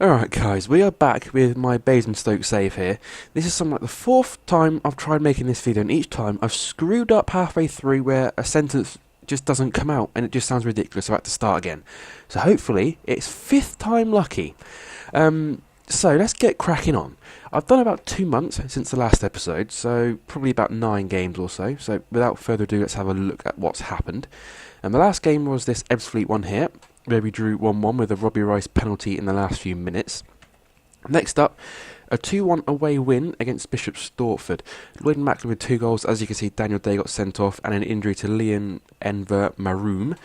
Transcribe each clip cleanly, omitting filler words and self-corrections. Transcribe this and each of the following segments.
Alright guys, we are back with my Basingstoke save here. This is something like the fourth time I've tried making this video, and each time I've screwed up halfway through where a sentence just doesn't come out and it just sounds ridiculous. I have to start again. So hopefully it's fifth time lucky. So let's get cracking on. I've done about 2 months since the last episode, so probably about 9 games or so. So without further ado, let's have a look at what's happened. And the last game was this Ep.3 one here, where we drew 1-1 with a Robbie Rice penalty in the last few minutes. Next up, a 2-1 away win against Bishop Stortford. Lloyd Macklin with 2 goals. As you can see, Daniel Day got sent off and an injury to Leon Enver Maroom.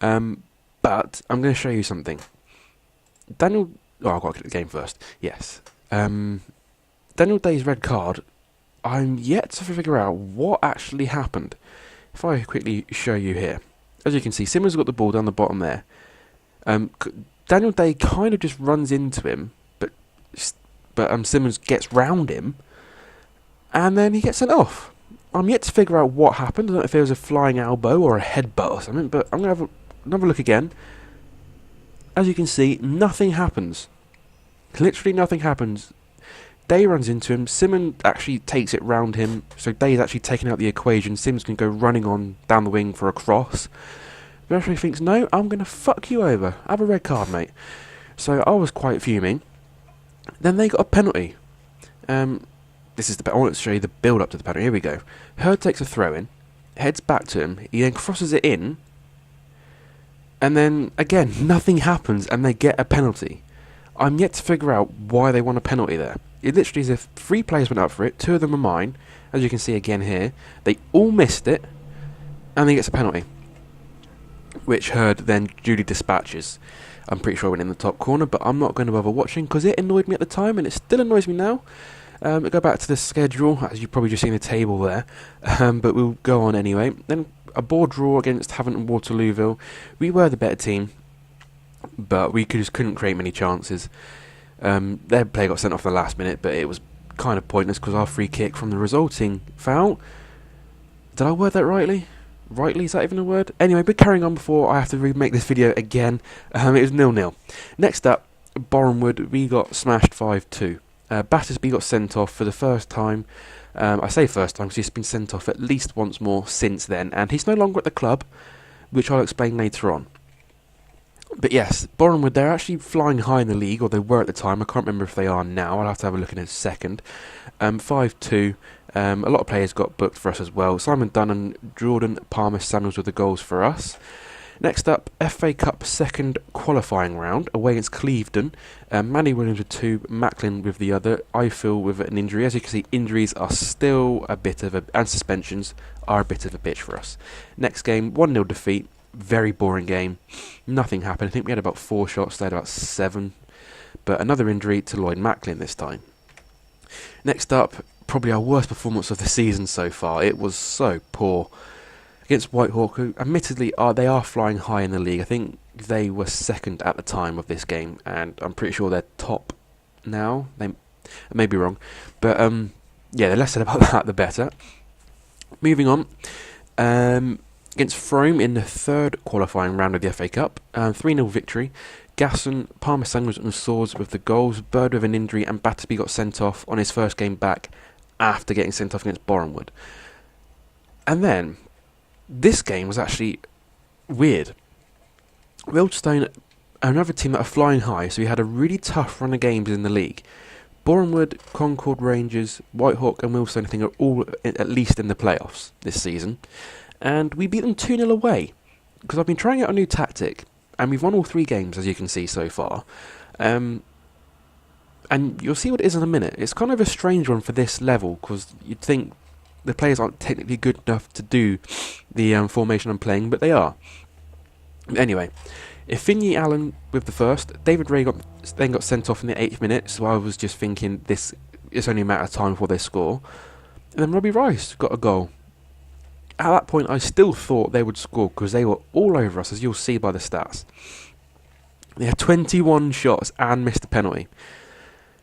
But I'm going to show you something. I've got to get the game first. Yes. Daniel Day's red card, I'm yet to figure out what actually happened. If I quickly show you here. As you can see, Simmons got the ball down the bottom there. Daniel Day kind of just runs into him, but Simmons gets round him, and then he gets sent off. I'm yet to figure out what happened. I don't know if it was a flying elbow or a headbutt or something, but I'm going to have another look again. As you can see, nothing happens. Literally nothing happens. Day runs into him, Simmons actually takes it round him, so Day is actually taking out the equation. Simmons can go running on down the wing for a cross. The referee thinks, no, I'm going to fuck you over. Have a red card, mate. So I was quite fuming. Then they got a penalty. This is I want to show you the build-up to the penalty. Here we go. Hurd takes a throw-in, heads back to him, he then crosses it in, and then, again, nothing happens, and they get a penalty. I'm yet to figure out why they want a penalty there. It literally is if 3 players went up for it, 2 of them are mine, as you can see again here. They all missed it, and he gets a penalty, which Hurd then duly dispatches. I'm pretty sure it went in the top corner, but I'm not going to bother watching because it annoyed me at the time, and it still annoys me now. We'll go back to the schedule, as you've probably just seen the table there, but we'll go on anyway. Then a board draw against Havant and Waterlooville. We were the better team, but we just couldn't create many chances. Their player got sent off the last minute, but it was kind of pointless because our free kick from the resulting foul. Did I word that rightly? Rightly, is that even a word? Anyway, but carrying on before I have to remake this video again. It was 0-0. Next up, Bournemouth, we got smashed 5-2. Battersby got sent off for the first time. I say first time because he's been sent off at least once more since then, and he's no longer at the club, which I'll explain later on. But yes, Bournemouth, they're actually flying high in the league, or they were at the time. I can't remember if they are now. I'll have to have a look in a second. 5-2. A lot of players got booked for us as well. Simon Dunn and Jordan Palmer-Samuels with the goals for us. Next up, FA Cup second qualifying round away against Clevedon. Manny Williams with 2, Macklin with the other, Eiffel with an injury. As you can see, injuries are still and suspensions are a bit of a bitch for us. Next game, 1-0 defeat. Very boring game. Nothing happened. I think we had about 4 shots, they had about 7. But another injury to Lloyd Macklin this time. Next up, probably our worst performance of the season so far. It was so poor. Against Whitehawk, who admittedly they are flying high in the league. I think they were second at the time of this game, and I'm pretty sure they're top now. I may be wrong. But yeah, the less said about that, the better. Moving on. Against Frome in the third qualifying round of the FA Cup. 3-0 victory. Gasson, Parmesan was on the swords with the goals. Bird with an injury, and Battersby got sent off on his first game back after getting sent off against Bournemouth. And then, this game was actually weird. Wealdstone, another team that are flying high, so we had a really tough run of games in the league. Bournemouth, Concord Rangers, Whitehawk and Wealdstone, I think, are all at least in the playoffs this season. And we beat them 2-0 away. Because I've been trying out a new tactic, and we've won all 3 games, as you can see so far. And you'll see what it is in a minute. It's kind of a strange one for this level, because you'd think the players aren't technically good enough to do the formation I'm playing, but they are. Anyway, Ifinyi Allen with the first. David Ray then got sent off in the 8th minute, so I was just thinking it's only a matter of time before they score. And then Robbie Rice got a goal. At that point, I still thought they would score because they were all over us, as you'll see by the stats. They had 21 shots and missed a penalty.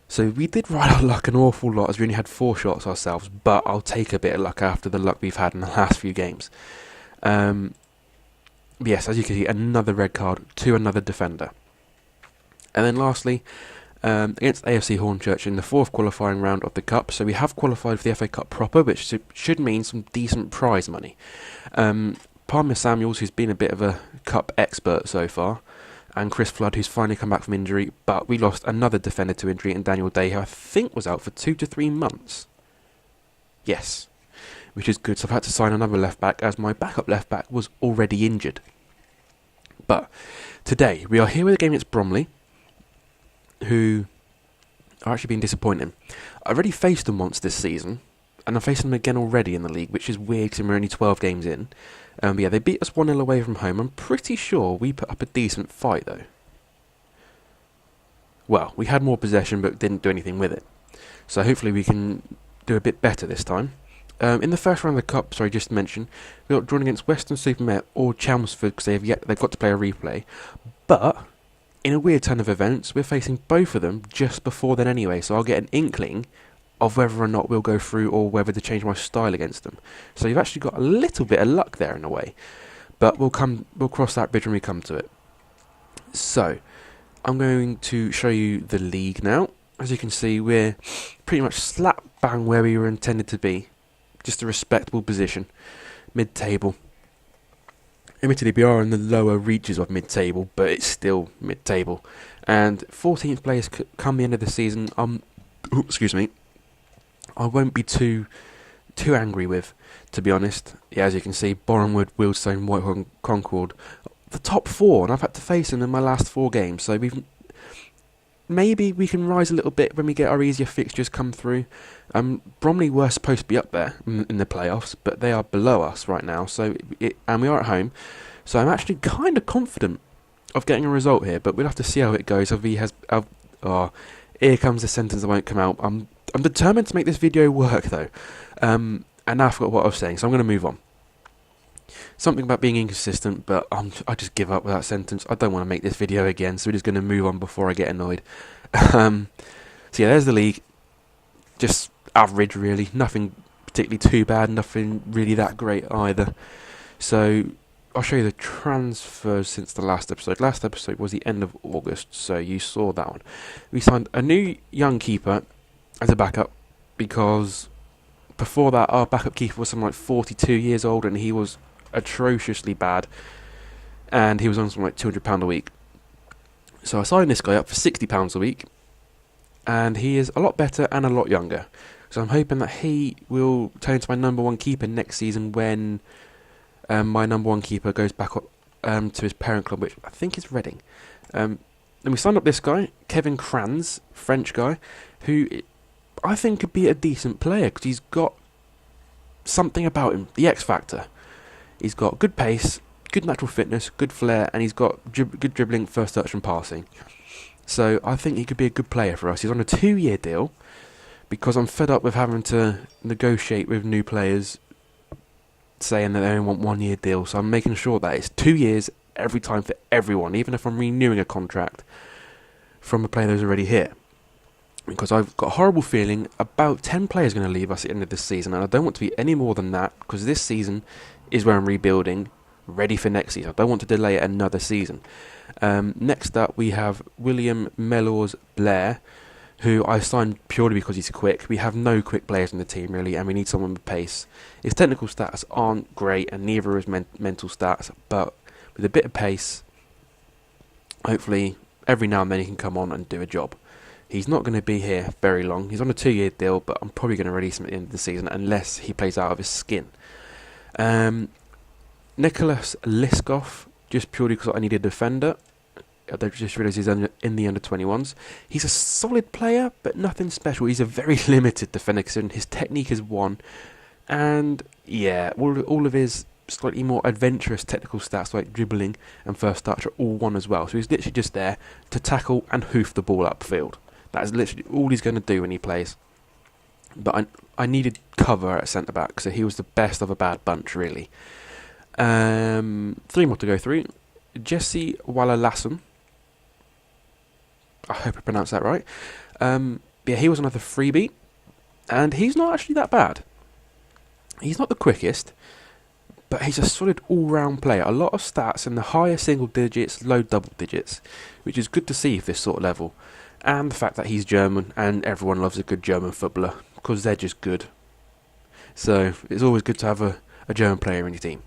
So we did ride our luck an awful lot, as we only had 4 shots ourselves, but I'll take a bit of luck after the luck we've had in the last few games. Yes, as you can see, another red card to another defender. And then lastly, against AFC Hornchurch in the 4th qualifying round of the Cup. So we have qualified for the FA Cup proper, which should mean some decent prize money. Palmer Samuels, who's been a bit of a Cup expert so far, and Chris Flood, who's finally come back from injury, but we lost another defender to injury in Daniel Day, who I think was out for 2 to 3 months. Yes, which is good. So I've had to sign another left back as my backup left back was already injured. But today we are here with a game against Bromley, who are actually been disappointing. I've already faced them once this season, and I've faced them again already in the league, which is weird because we're only 12 games in. But yeah, they beat us 1-0 away from home. I'm pretty sure we put up a decent fight though. Well, we had more possession but didn't do anything with it. So hopefully we can do a bit better this time. In the first round of the Cup, sorry, just to mention, we got drawn against Weston-super-Mare or Chelmsford because they've got to play a replay. But in a weird turn of events, we're facing both of them just before then anyway, so I'll get an inkling of whether or not we'll go through or whether to change my style against them. So you've actually got a little bit of luck there in a way. But we'll cross that bridge when we come to it. So, I'm going to show you the league now. As you can see, we're pretty much slap bang where we were intended to be. Just a respectable position. Mid-table. Admittedly, we are in the lower reaches of mid-table, but it's still mid-table. And 14th place come the end of the season, excuse me, I won't be too angry with, to be honest. Yeah, as you can see, Bournemouth, Wealdstone, Whitehall, Concord, the top 4, and I've had to face them in my last 4 games. So maybe we can rise a little bit when we get our easier fixtures come through. Bromley were supposed to be up there in the playoffs, but they are below us right now. And we are at home, so I'm actually kind of confident of getting a result here. But we'll have to see how it goes. Here comes the sentence that won't come out. I'm determined to make this video work though. And now I forgot what I was saying, so I'm going to move on. Something about being inconsistent, but I just give up with that sentence. I don't want to make this video again, so we're just going to move on before I get annoyed. So yeah, there's the league. Just average really. Nothing particularly too bad, nothing really that great either. So I'll show you the transfers since the last episode. Last episode was the end of August, so you saw that one. We signed a new young keeper as a backup, because before that our backup keeper was something like 42 years old and he was atrociously bad, and he was on something like £200 a week. So I signed this guy up for £60 a week, and he is a lot better and a lot younger. So I'm hoping that he will turn into my number 1 keeper next season when my number 1 keeper goes back up to his parent club, which I think is Reading. And we signed up this guy, Kevin Kranz, French guy, who I think could be a decent player because he's got something about him, the X factor. He's got good pace, good natural fitness, good flair, and he's got good dribbling, first touch and passing. So I think he could be a good player for us. He's on a 2-year deal because I'm fed up with having to negotiate with new players saying that they only want 1-year deal. So I'm making sure that it's 2 years every time for everyone, even if I'm renewing a contract from a player who's already here. Because I've got a horrible feeling about 10 players going to leave us at the end of this season, and I don't want to be any more than that, because this season is where I'm rebuilding, ready for next season. I don't want to delay it another season. Next up, we have William Mellors Blair, who I signed purely because he's quick. We have no quick players in the team, really, and we need someone with pace. His technical stats aren't great, and neither are his mental stats, but with a bit of pace, hopefully, every now and then he can come on and do a job. He's not going to be here very long. He's on a 2-year deal, but I'm probably going to release him at the end of the season unless he plays out of his skin. Nicholas Liskov, just purely because I need a defender. I just realised he's in the under-21s. He's a solid player, but nothing special. He's a very limited defender considering his technique is 1. And yeah, all of his slightly more adventurous technical stats like dribbling and first touch are all 1 as well. So he's literally just there to tackle and hoof the ball upfield. That is literally all he's going to do when he plays. But I needed cover at centre-back, so he was the best of a bad bunch, really. 3 more to go through. Jesse Wallalasson. I hope I pronounced that right. Yeah, he was another freebie, and he's not actually that bad. He's not the quickest, but he's a solid all-round player. A lot of stats in the higher single digits, low double digits, which is good to see for this sort of level. and the fact that he's German and everyone loves a good German footballer because they're just good. So it's always good to have a German player in your team.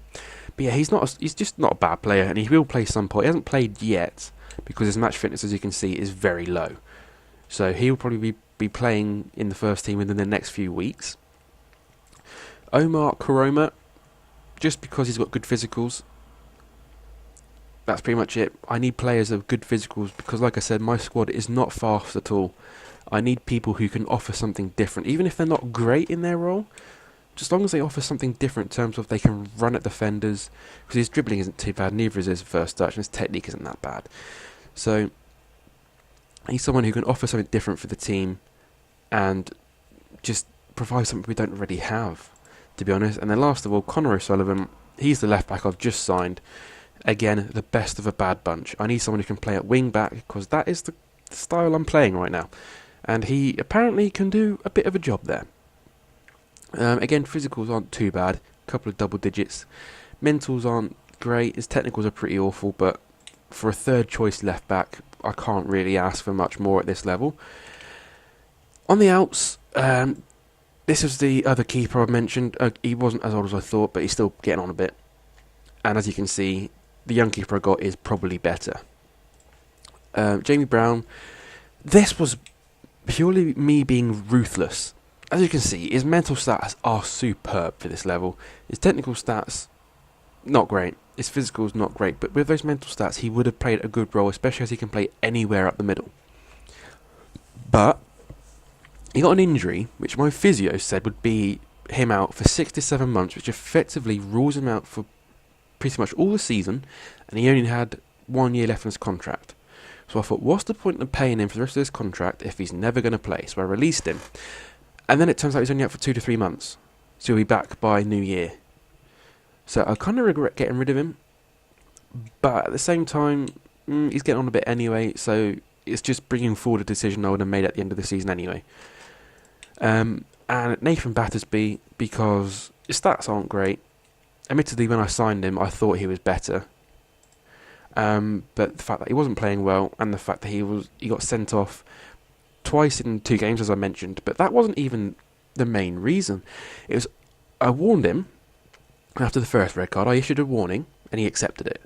But yeah, he's just not a bad player, and he will play some point. He hasn't played yet because his match fitness, as you can see, is very low. So he will probably be playing in the first team within the next few weeks. Omar Karoma, just because he's got good physicals. That's pretty much it. I need players of good physicals because, like I said, my squad is not fast at all. I need people who can offer something different, even if they're not great in their role. Just as long as they offer something different in terms of they can run at defenders, because his dribbling isn't too bad, neither is his first touch, and his technique isn't that bad. So he's someone who can offer something different for the team and just provide something we don't already have, to be honest. And then last of all, Connor O'Sullivan, he's the left back I've just signed. Again, the best of a bad bunch. I need someone who can play at wing back because that is the style I'm playing right now. And he apparently can do a bit of a job there. Again, physicals aren't too bad, a couple of double digits. Mentals aren't great, his technicals are pretty awful, but for a third choice left back, I can't really ask for much more at this level. On the outs, this is the other keeper I mentioned. He wasn't as old as I thought, but he's still getting on a bit. And as you can see, the young keeper I got is probably better. Jamie Brown, this was purely me being ruthless. As you can see, his mental stats are superb for this level. His technical stats, not great. His physicals, not great. But with those mental stats, he would have played a good role, especially as he can play anywhere up the middle. But he got an injury, which my physio said would be him out for 6 to 7 months, which effectively rules him out for pretty much all the season, and he only had 1 year left in his contract. So I thought, what's the point of paying him for the rest of this contract if he's never going to play? So I released him. And then it turns out he's only out for 2 to 3 months. So he'll be back by New Year. So I kind of regret getting rid of him. But at the same time, he's getting on a bit anyway. So it's just bringing forward a decision I would have made at the end of the season anyway. And Nathan Battersby, because his stats aren't great. Admittedly, when I signed him, I thought he was better. But the fact that he wasn't playing well, and the fact that he got sent off twice in 2 games, as I mentioned, but that wasn't even the main reason. It was, I warned him after the first red card. I issued a warning, and he accepted it.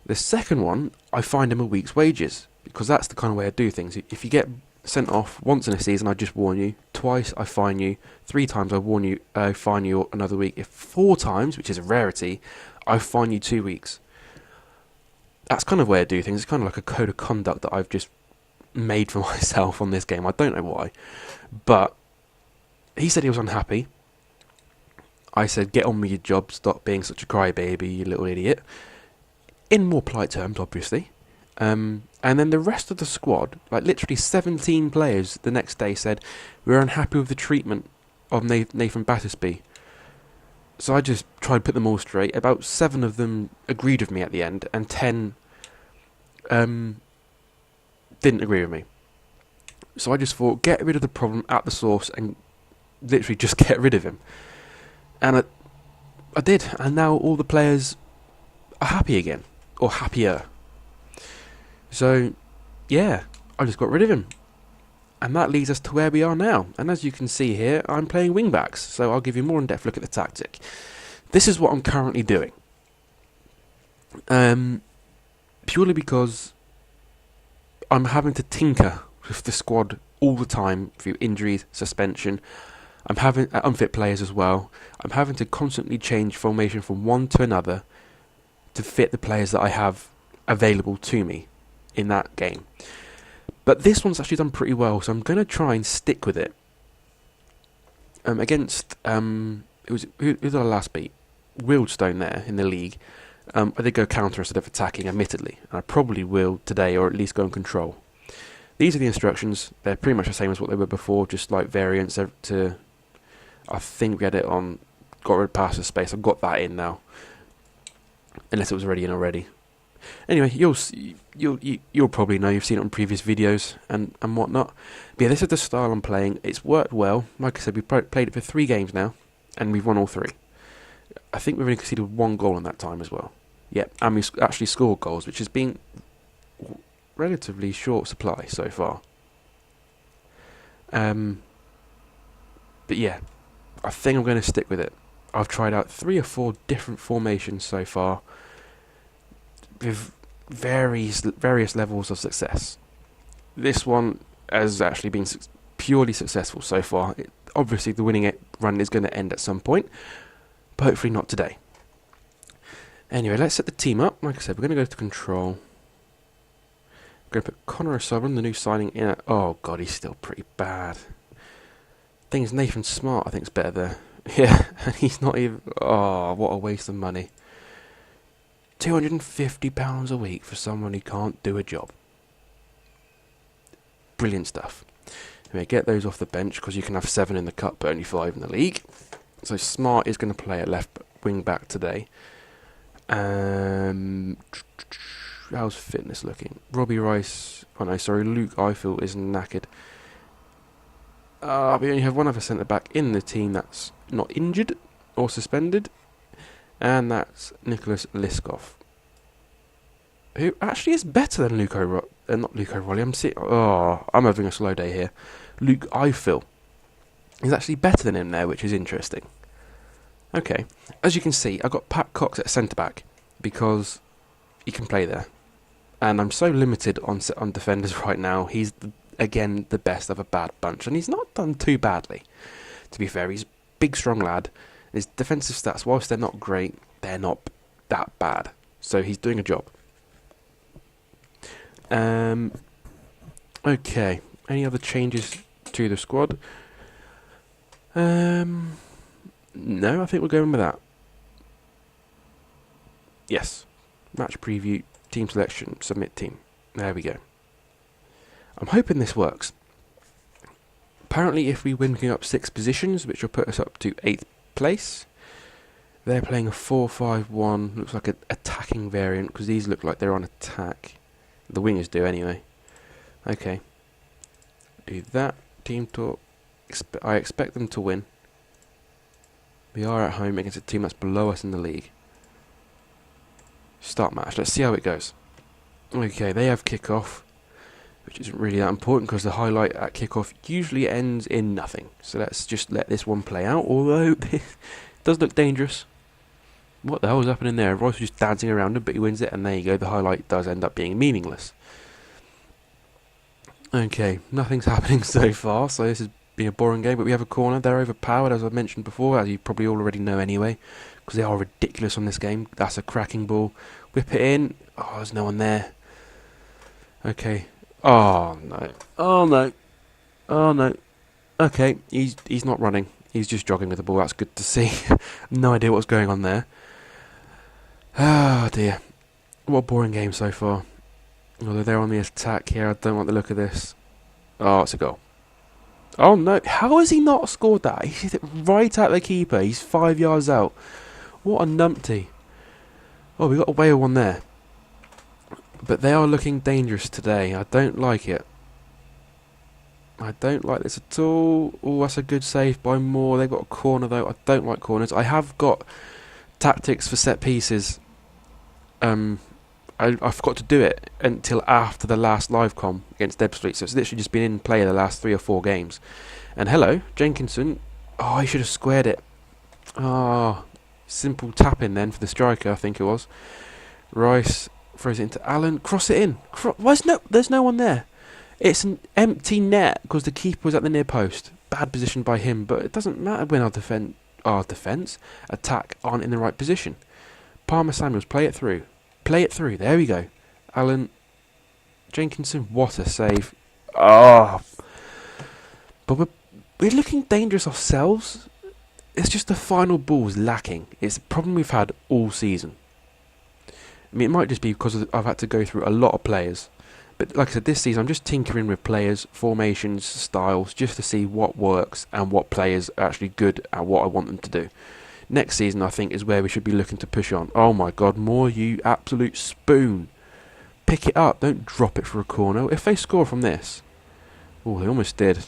The second one, I fined him a week's wages, because that's the kind of way I do things. If you get sent off once in a season, I just warn you. Twice, I fine you. 3 times, I warn you. I fine you another week. If 4 times, which is a rarity, I fine you 2 weeks. That's kind of the way I do things. It's kind of like a code of conduct that I've just made for myself on this game. I don't know why. But he said he was unhappy. I said, get on with your job. Stop being such a crybaby, you little idiot. In more polite terms, obviously. And then the rest of the squad, like literally 17 players the next day said, we're unhappy with the treatment of Nathan Battersby. So I just tried to put them all straight. About 7 of them agreed with me at the end, and 10 didn't agree with me. So I just thought, get rid of the problem at the source and literally just get rid of him. And I did, and now all the players are happy again, or happier. So, yeah, I just got rid of him. And that leads us to where we are now. And as you can see here, I'm playing wingbacks, so I'll give you a more in-depth look at the tactic. This is what I'm currently doing. Purely because I'm having to tinker with the squad all the time through injuries, suspension. I'm having unfit players as well. I'm having to constantly change formation from one to another to fit the players that I have available to me in that game. But this one's actually done pretty well, so I'm going to try and stick with it. Against, who did I last beat? Wealdstone there in the league. I did go counter instead of attacking, admittedly. And I probably will today, or at least go and control. These are the instructions. They're pretty much the same as what they were before, just like variants to... I think we had it on... Got rid of passes space. I've got that in now. Unless it was already in already. Anyway, you'll probably know. You've seen it on previous videos and whatnot. But yeah, this is the style I'm playing. It's worked well. Like I said, we've played it for 3 games now, and we've won all 3. I think we've only conceded 1 goal in that time as well. Yep, and we actually scored goals, which has been relatively short supply so far. But yeah, I think I'm going to stick with it. I've tried out 3 or 4 different formations so far with various levels of success. This one has actually been purely successful so far. Obviously, the winning run is going to end at some point, but hopefully not today. Anyway, let's set the team up. Like I said, we're going to go to control. We're going to put Connor O'Sullivan, the new signing, in. Oh god, he's still pretty bad. Thing is, Nathan Smart, I think, is better there. Yeah, and he's not even. Oh, what a waste of money. £250 a week for someone who can't do a job. Brilliant stuff. Anyway, get those off the bench because you can have 7 in the cup but only 5 in the league. So Smart is going to play at left wing back today. How's fitness looking? Robbie Rice. Oh no, sorry, Luke Eiffel is knackered. We only have one other centre back in the team that's not injured or suspended, and that's Nicholas Liskov, who actually is better than not Luco Rolli. I'm having a slow day here. Luke Eiffel is actually better than him there, which is interesting. Okay, as you can see, I've got Pat Cox at centre back because he can play there, and I'm so limited on defenders right now. He's again the best of a bad bunch, and he's not done too badly. To be fair, he's a big, strong lad. His defensive stats, whilst they're not great, they're not that bad. So he's doing a job. Okay. Any other changes to the squad? No, I think we're going with that. Yes. Match preview, team selection, submit team. There we go. I'm hoping this works. Apparently, if we win, we can go up 6 positions, which will put us up to 8th place. They're playing a 4-5-1. Looks like an attacking variant, because these look like they're on attack. The wingers do, anyway. Okay. Do that. Team talk. I expect them to win. We are at home against a team that's below us in the league. Start match. Let's see how it goes. Okay, they have kick-off, which isn't really that important because the highlight at kick-off usually ends in nothing. So let's just let this one play out, although it does look dangerous. What the hell is happening there? Royce was just dancing around him, but he wins it, and there you go. The highlight does end up being meaningless. Okay, nothing's happening so far, so this has been a boring game, but we have a corner. They're overpowered, as I mentioned before, as you probably already know anyway, because they are ridiculous on this game. That's a cracking ball. Whip it in. Oh, there's no one there. Okay. Oh, no. Oh, no. Oh, no. Okay, he's not running. He's just jogging with the ball. That's good to see. No idea what's going on there. Oh, dear. What a boring game so far. Although they're on the attack here, I don't like the look of this. Oh, it's a goal. Oh, no. How has he not scored that? He hit it right at the keeper. He's 5 yards out. What a numpty. Oh, we got a whale one there. But they are looking dangerous today. I don't like it. I don't like this at all. Oh, that's a good save by Moore. They've got a corner, though. I don't like corners. I have got tactics for set pieces. I forgot to do it until after the last live com against Ebbsfleet, so it's literally just been in play the last 3 or 4 games. And hello, Jenkinson. Oh, he should have squared it. Oh, simple tap in then for the striker, I think it was. Rice throws it into Allen. Cross it in. There's no one there. It's an empty net because the keeper was at the near post. Bad position by him, but it doesn't matter when our defence attack aren't in the right position. Palmer Samuels, play it through. Play it through. There we go. Allen. Jenkinson, what a save. Oh. But we're looking dangerous ourselves. It's just the final ball's lacking. It's a problem we've had all season. I mean, it might just be because I've had to go through a lot of players. But like I said, this season I'm just tinkering with players, formations, styles, just to see what works and what players are actually good at what I want them to do. Next season, I think, is where we should be looking to push on. Oh my god, Moore, you absolute spoon. Pick it up, don't drop it for a corner. If they score from this... Oh, they almost did.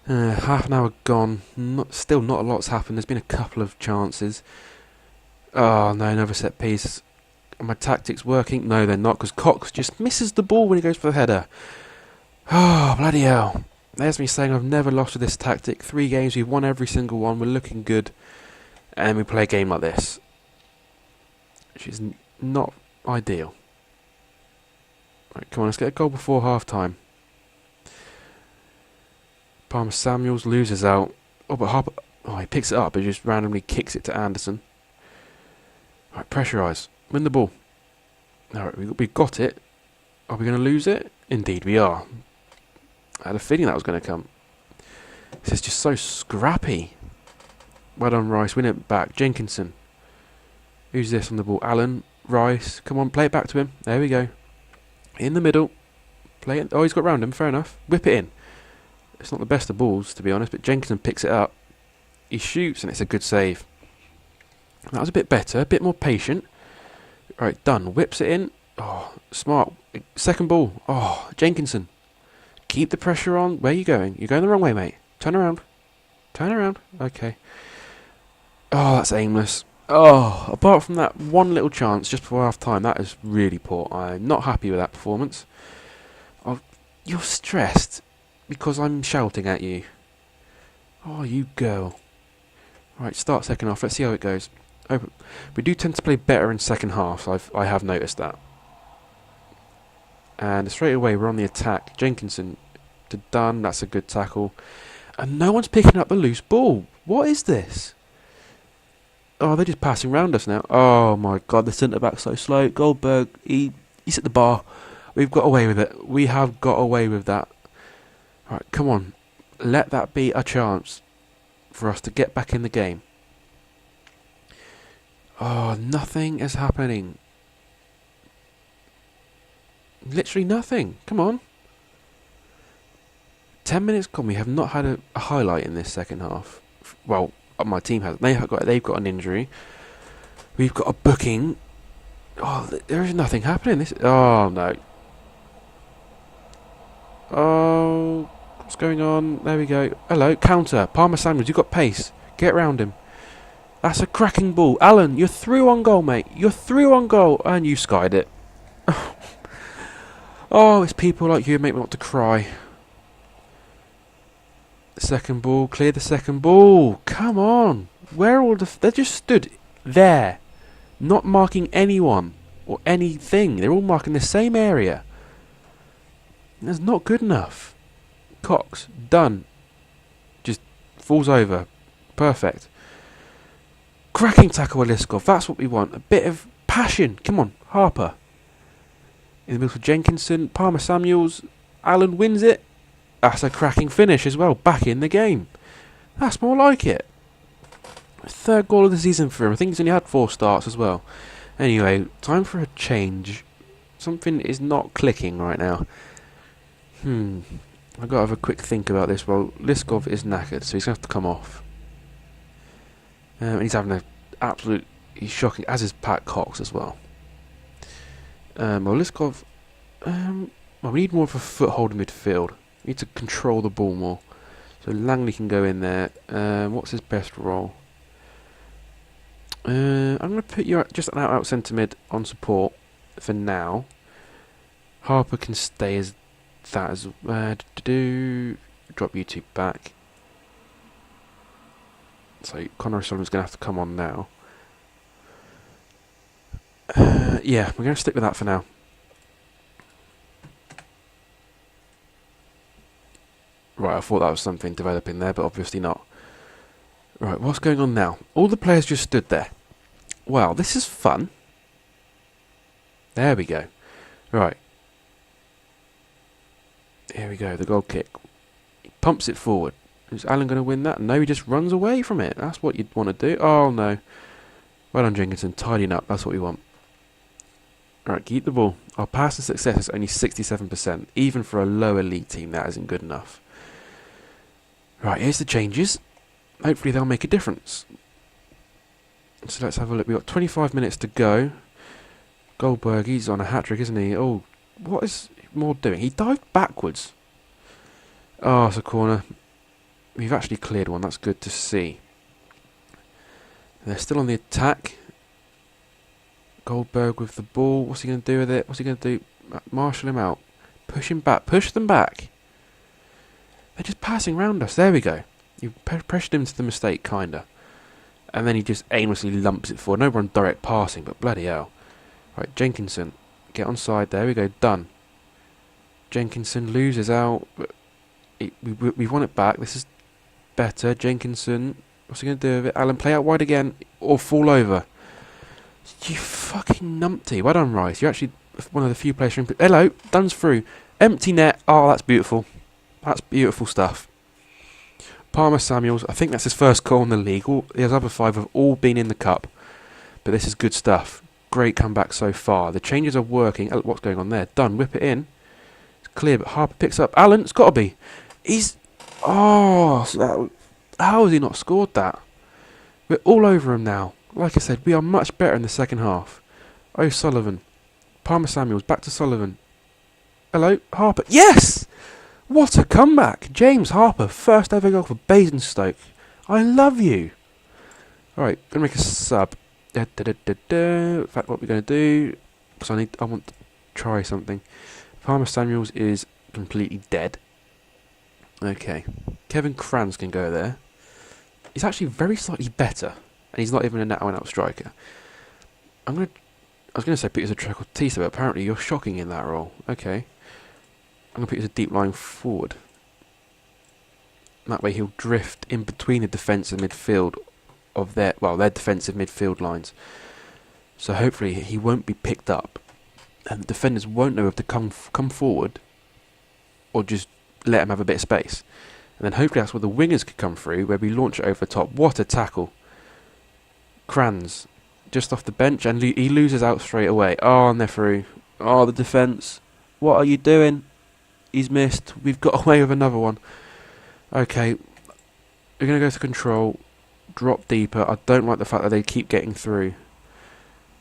Half an hour gone. Still not a lot's happened. There's been a couple of chances. Oh no, another set piece. Are my tactics working? No, they're not, because Cox just misses the ball when he goes for the header. Oh, bloody hell. There's me saying I've never lost with this tactic. 3 games, we've won every single one, we're looking good. And we play a game like this, which is not ideal. Right, come on, let's get a goal before half time. Palmer Samuels loses out. Oh, but Harper... Oh, he picks it up, but just randomly kicks it to Anderson. Right, pressurise. Win the ball. Alright, we got it. Are we going to lose it? Indeed we are. I had a feeling that was going to come. This is just so scrappy. Well done, Rice. Win it back. Jenkinson. Who's this on the ball? Allen. Rice. Come on, play it back to him. There we go. In the middle. Play it. Oh, he's got round him. Fair enough. Whip it in. It's not the best of balls, to be honest, but Jenkinson picks it up. He shoots, and it's a good save. That was a bit better. A bit more patient. Right, done. Whips it in. Oh, smart. Second ball. Oh, Jenkinson. Keep the pressure on. Where are you going? You're going the wrong way, mate. Turn around. Turn around. Okay. Oh, that's aimless. Oh, apart from that one little chance just before half time, that is really poor. I'm not happy with that performance. You're stressed because I'm shouting at you. Oh, you girl. Right, start second half. Let's see how it goes. We do tend to play better in second half. I have noticed that. And straight away we're on the attack. Jenkinson to Dunn. That's a good tackle. And no one's picking up the loose ball. What is this? Oh, they're just passing round us now. Oh my god, the centre-back's so slow. Goldberg, he's at the bar. We've got away with it. We have got away with that. Right, come on. Let that be a chance for us to get back in the game. Oh, nothing is happening. Literally nothing. Come on. 10 minutes gone. We have not had a highlight in this second half. Well, my team has. They've got an injury. We've got a booking. Oh, there is nothing happening. Oh no. Oh, what's going on? There we go. Hello, counter. Palmer Samuels, you've got pace. Get round him. That's a cracking ball. Allen, you're through on goal, mate. You're through on goal, and you skied it. Oh, it's people like you who make me want to cry. Second ball, clear the second ball. Come on. Where are all they just stood there, not marking anyone or anything. They're all marking the same area. That's not good enough. Cox, done. Just falls over. Perfect. Cracking tackle with Liskov. That's what we want. A bit of passion. Come on, Harper. In the middle for Jenkinson. Palmer Samuels. Allen wins it. That's a cracking finish as well. Back in the game. That's more like it. Third goal of the season for him. I think he's only had 4 starts as well. Anyway, time for a change. Something is not clicking right now. I've got to have a quick think about this. Well, Liskov is knackered, so he's going to have to come off. He's having he's shocking, as is Pat Cox as well. Well, Liskov... well, we need more of a foothold in midfield. We need to control the ball more. So Langley can go in there. What's his best role? I'm going to put you just an out centre mid on support for now. Harper can stay as that as drop you two back. So Connor O'Sullivan's going to have to come on now. Yeah, we're going to stick with that for now. Right, I thought that was something developing there, but obviously not. Right, what's going on now? All the players just stood there. Wow, this is fun. There we go. Right. Here we go, the goal kick. He pumps it forward. Is Allen going to win that? No, he just runs away from it. That's what you'd want to do. Oh, no. Well done, Jenkinson. Tidying up. That's what we want. Right, keep the ball. Our passing success is only 67%. Even for a lower league team, that isn't good enough. Right, here's the changes. Hopefully they'll make a difference. So let's have a look. We've got 25 minutes to go. Goldberg, he's on a hat-trick, isn't he? Oh, what is Moore doing? He dived backwards. Oh, it's a corner. We've actually cleared one. That's good to see. They're still on the attack. Goldberg with the ball. What's he going to do with it? What's he going to do? Marshal him out. Push him back. Push them back. They're just passing round us. There we go. You pressured him to the mistake, kinda. And then he just aimlessly lumps it forward. No one direct passing, but bloody hell. Right, Jenkinson. Get on side. There we go. Done. Jenkinson loses out. But we want it back. This is better. Jenkinson. What's he going to do with it? Alan, play out wide again. Or fall over. You fucking numpty. Well done, Rice. You're actually one of the few players. Hello. Dunn's through. Empty net. Oh, that's beautiful. That's beautiful stuff. Palmer Samuels. I think that's his first goal in the league. His other 5 have all been in the cup. But this is good stuff. Great comeback so far. The changes are working. What's going on there? Dunn. Whip it in. It's clear, but Harper picks up. Allen. It's got to be. He's... Oh, how has he not scored that? We're all over him now. Like I said, we are much better in the second half. O'Sullivan. Palmer Samuels. Back to Sullivan. Hello. Harper. Yes! What a comeback. James Harper. First ever goal for Basingstoke. I love you. Alright, going to make a sub. In fact, what we're going to do... Because I want to try something. Palmer Samuels is completely dead. Okay. Kevin Kranz can go there. He's actually very slightly better. And he's not even an out-and-out striker. I was going to say put you as a trequartista, but apparently you're shocking in that role. Okay. I'm going to put you as a deep line forward. That way he'll drift in between the defence and midfield of their defensive midfield lines. So hopefully he won't be picked up. And the defenders won't know if to come forward or just let him have a bit of space. And then hopefully that's where the wingers could come through, where we launch it over the top. What a tackle. Kranz, just off the bench, and he loses out straight away. Oh, and they're through. Oh, the defence. What are you doing? He's missed. We've got away with another one. Okay. We're going to go to control. Drop deeper. I don't like the fact that they keep getting through.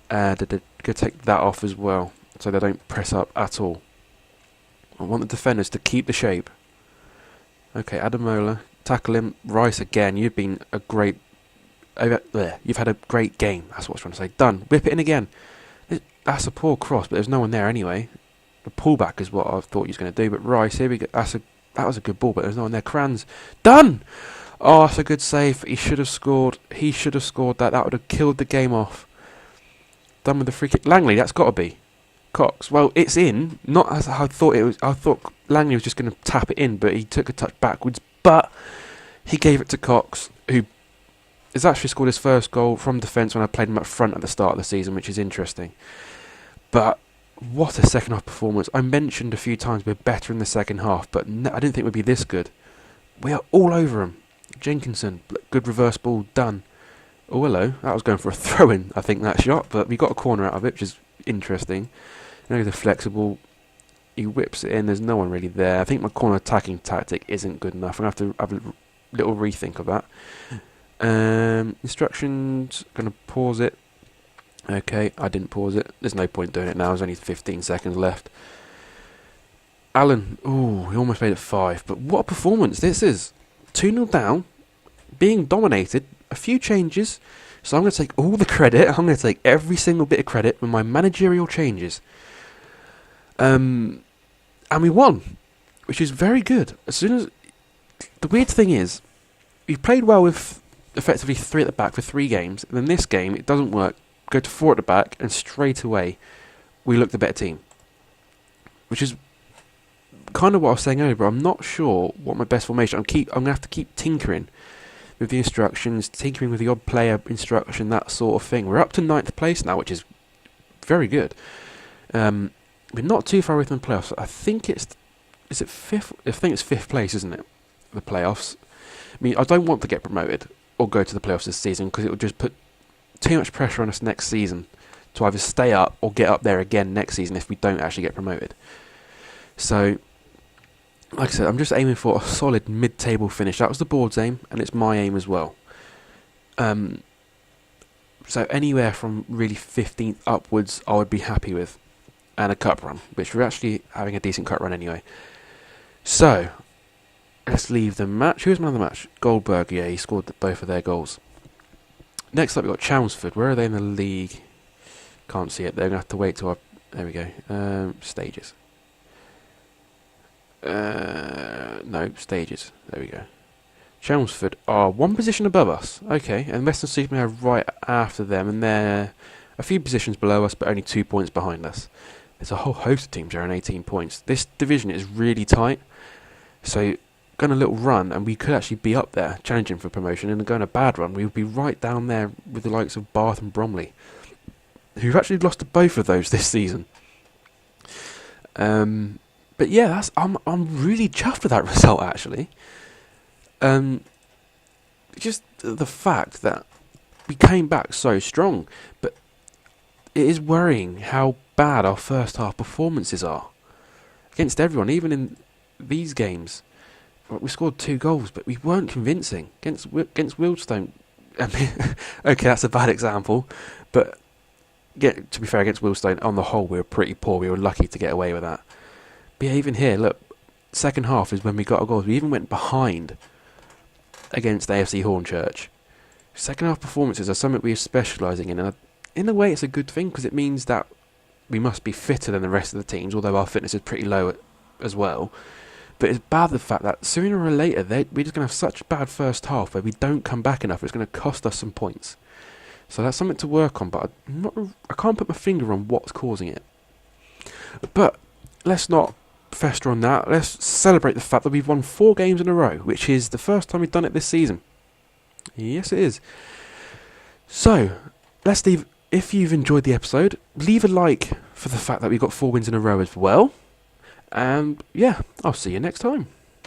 They're going to take that off as well, so they don't press up at all. I want the defenders to keep the shape. Okay, Adamola. Tackle him. Rice again. You've been a great... You've had a great game. That's what I was trying to say. Done. Whip it in again. That's a poor cross, but there's no one there anyway. The pullback is what I thought he was going to do. But Rice, here we go. That was a good ball, but there's no one there. Kranz. Done! Oh, that's a good save. He should have scored. He should have scored that. That would have killed the game off. Done with the free kick. Langley, that's got to be. Cox. Well, it's in. Not as I thought it was. I thought Langley was just going to tap it in, but he took a touch backwards. But he gave it to Cox, who has actually scored his first goal from defence when I played him up front at the start of the season, which is interesting. But what a second half performance. I mentioned a few times we're better in the second half, but no, I didn't think we'd be this good. We are all over him. Jenkinson, good reverse ball, done. Oh, hello. That was going for a throw-in, I think, that shot, but we got a corner out of it, which is interesting. You know, the flexible, he whips it in, there's no one really there. I think my corner attacking tactic isn't good enough. I'm going to have to have a little rethink of that. Instructions, going to pause it. Okay, I didn't pause it. There's no point doing it now. There's only 15 seconds left. Allen, ooh, he almost made it 5. But what a performance this is. 2-0 down, being dominated, a few changes. So I'm going to take all the credit. I'm going to take every single bit of credit with my managerial changes. And we won, which is very good. As soon as... The weird thing is, we played well with effectively 3 at the back for 3 games. And then this game, it doesn't work. Go to 4 at the back, and straight away, we look the better team. Which is kind of what I was saying earlier, but I'm not sure what my best formation. I'm going to have to keep tinkering with the instructions, tinkering with the odd player instruction, that sort of thing. We're up to 9th place now, which is very good. We're not too far away from the playoffs. I think is it 5th? I think it's 5th place, isn't it? The playoffs. I mean, I don't want to get promoted or go to the playoffs this season because it will just put too much pressure on us next season to either stay up or get up there again next season if we don't actually get promoted. So, like I said, I'm just aiming for a solid mid-table finish. That was the board's aim, and it's my aim as well. So anywhere from really 15th upwards, I would be happy with, and a cup run, which we're actually having a decent cup run anyway. So, let's leave the match. Who was man of the match? Goldberg, yeah, he scored both of their goals. Next up, we've got Chelmsford. Where are they in the league? Can't see it. They're going to have to wait till There we go. Stages. No, stages. There we go. Chelmsford are one position above us. Okay, and Western Superman are right after them, and they're a few positions below us, but only 2 points behind us. There's a whole host of teams around 18 points. This division is really tight, so going a little run, and we could actually be up there, challenging for promotion, and going a bad run, we would be right down there with the likes of Bath and Bromley, who've actually lost to both of those this season. But yeah, I'm really chuffed with that result, actually. Just the fact that we came back so strong, but it is worrying how bad our first half performances are against everyone. Even in these games, we scored 2 goals, but we weren't convincing against Wealdstone. I mean, okay, that's a bad example, but to be fair, against Wealdstone, on the whole, we were pretty poor. We were lucky to get away with that. But yeah, even here, look, second half is when we got our goals. We even went behind against AFC Hornchurch. Second half performances are something we are specialising in, and in a way it's a good thing, because it means that we must be fitter than the rest of the teams, although our fitness is pretty low as well. But it's bad the fact that sooner or later we're just going to have such a bad first half where we don't come back enough. It's going to cost us some points. So that's something to work on, but I can't put my finger on what's causing it. But let's not fester on that. Let's celebrate the fact that we've won 4 games in a row, which is the first time we've done it this season. Yes, it is. So, if you've enjoyed the episode, leave a like for the fact that we've got 4 wins in a row as well. And yeah, I'll see you next time.